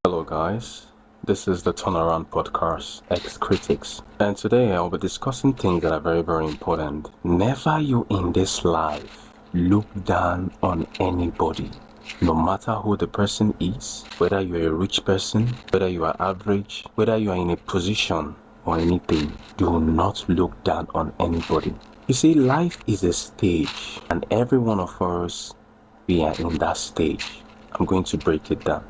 Hello, guys. This is the Turnaround Podcast, Ex Critics, and today I'll be discussing things that are very, very important. Never you in this life look down on anybody, no matter who the person is, whether you're a rich person, whether you are average, whether you are in a position or anything. Do not look down on anybody. You see, life is a stage, and every one of us, we are in that stage. I'm going to break it down.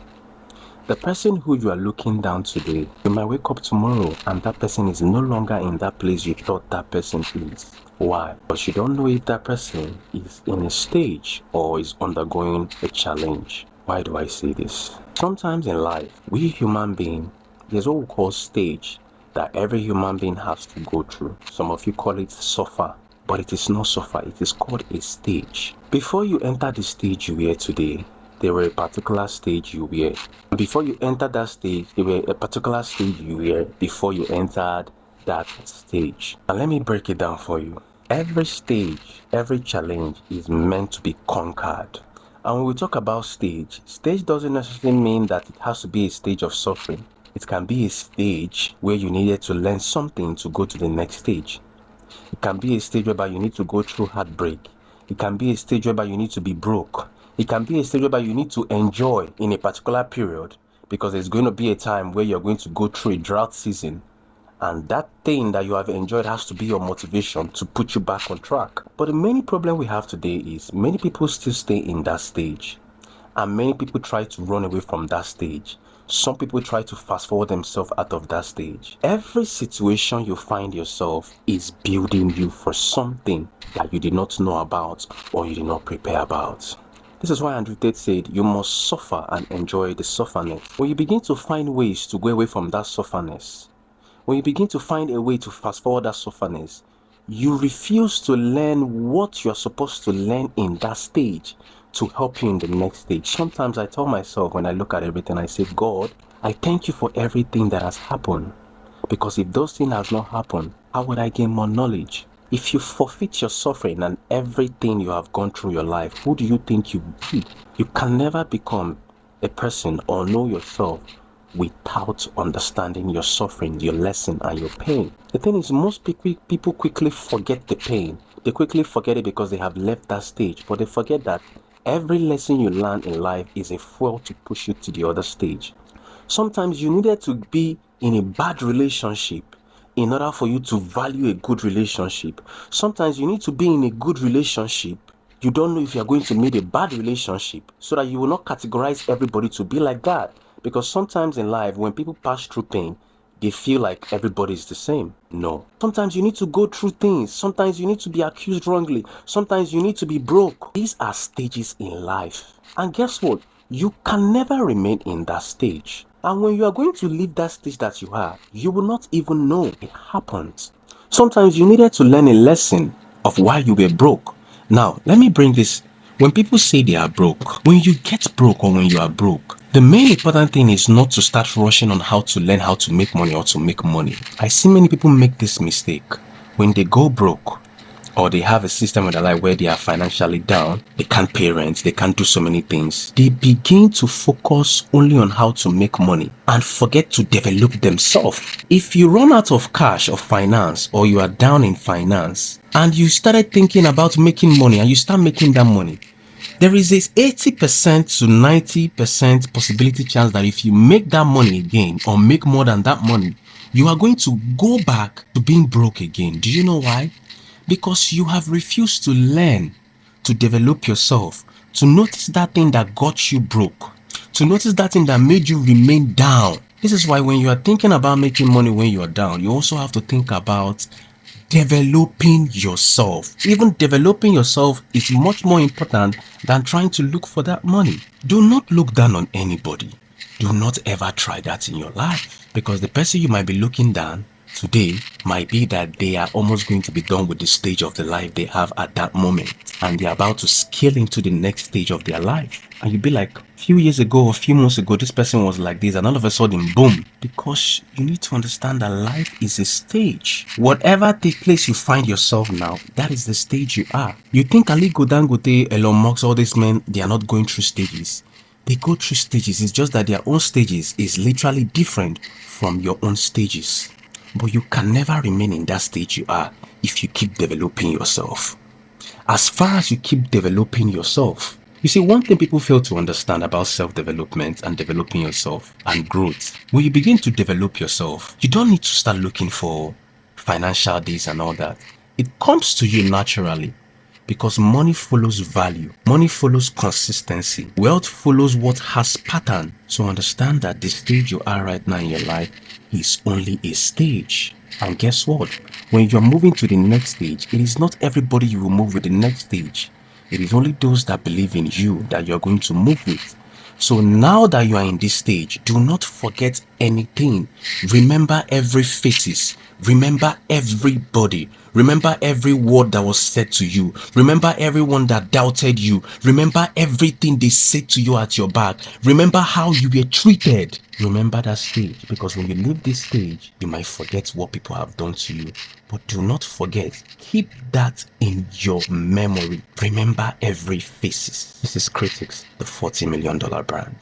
The person who you are looking down today, you might wake up tomorrow and that person is no longer in that place you thought that person is. Why? Because you don't know if that person is in a stage or is undergoing a challenge. Why do I say this? Sometimes in life, we human beings, there's what we call stage that every human being has to go through. Some of you call it suffer, but it is not suffer, it is called a stage. Before you enter the stage you are today, there were a particular stage you were. Before you entered that stage, there were a particular stage you were before you entered that stage. And let me break it down for you. Every stage, every challenge is meant to be conquered. And when we talk about stage doesn't necessarily mean that it has to be a stage of suffering. It can be a stage where you needed to learn something to go to the next stage. It can be a stage whereby you need to go through heartbreak. It can be a stage whereby you need to be broke. It can be a stage whereby you need to enjoy in a particular period, because there's going to be a time where you're going to go through a drought season, and that thing that you have enjoyed has to be your motivation to put you back on track. But the main problem we have today is many people still stay in that stage, and many people try to run away from that stage. Some people try to fast forward themselves out of that stage. Every situation you find yourself is building you for something that you did not know about or you did not prepare about. This is why Andrew Tate said you must suffer and enjoy the sufferness. When you begin to find ways to go away from that sufferness, when you begin to find a way to fast forward that sufferness, you refuse to learn what you're supposed to learn in that stage to help you in the next stage. Sometimes I tell myself when I look at everything, I say, God, I thank you for everything that has happened. Because if those things have not happened, how would I gain more knowledge? If you forfeit your suffering and everything you have gone through your life, who do you think you be? You can never become a person or know yourself without understanding your suffering, your lesson, and your pain. The thing is, most people quickly forget the pain. They quickly forget it because they have left that stage, but they forget that every lesson you learn in life is a fuel to push you to the other stage. Sometimes you needed to be in a bad relationship in order for you to value a good relationship. Sometimes you need to be in a good relationship. You don't know if you're going to meet a bad relationship, so that you will not categorize everybody to be like that. Because sometimes in life, when people pass through pain, they feel like everybody is the same. No. Sometimes you need to go through things. Sometimes you need to be accused wrongly. Sometimes you need to be broke. These are stages in life. And guess what? You can never remain in that stage. And when you are going to leave that stage that you are, you will not even know it happened. Sometimes you needed to learn a lesson of why you were broke. Now, let me bring this. When people say they are broke, when you get broke or when you are broke, the main important thing is not to start rushing on how to learn how to make money or to make money. I see many people make this mistake. When they go broke, or they have a system in their life where they are financially down, they can't pay rent, they can't do so many things, they begin to focus only on how to make money and forget to develop themselves. If you run out of cash or finance, or you are down in finance, and you started thinking about making money and you start making that money, there is this 80% to 90% possibility chance that if you make that money again or make more than that money, you are going to go back to being broke again. Do you know why? Because you have refused to learn, to develop yourself, to notice that thing that got you broke, to notice that thing that made you remain down. This is why when you are thinking about making money when you are down, you also have to think about developing yourself. Even developing yourself is much more important than trying to look for that money. Do not look down on anybody. Do not ever try that in your life, because the person you might be looking down today might be that they are almost going to be done with the stage of the life they have at that moment, and they're about to scale into the next stage of their life. And you'd be like, a few years ago, a few months ago, this person was like this, and all of a sudden, boom. Because you need to understand that life is a stage. Whatever place you find yourself now, that is the stage you are. You think Aliko Dangote, Elon Musk, all these men, they are not going through stages. They go through stages. It's just that their own stages is literally different from your own stages. But you can never remain in that stage you are if you keep developing yourself. As far as you keep developing yourself, you see, one thing people fail to understand about self-development and developing yourself and growth, when you begin to develop yourself, you don't need to start looking for financial this and all that. It comes to you naturally because money follows value, money follows consistency, wealth follows what has pattern. So understand that the stage you are right now in your life is only a stage. And guess what? When you're moving to the next stage, it is not everybody you will move with the next stage. It is only those that believe in you that you're going to move with. So now that you are in this stage, do not forget anything. Remember every faces. Remember everybody. Remember every word that was said to you. Remember everyone that doubted you. Remember everything they said to you at your back. Remember how you were treated. Remember that stage, because when you leave this stage, you might forget what people have done to you. But do not forget, keep that in your memory. Remember every faces. This is Critics, the $40 million brand.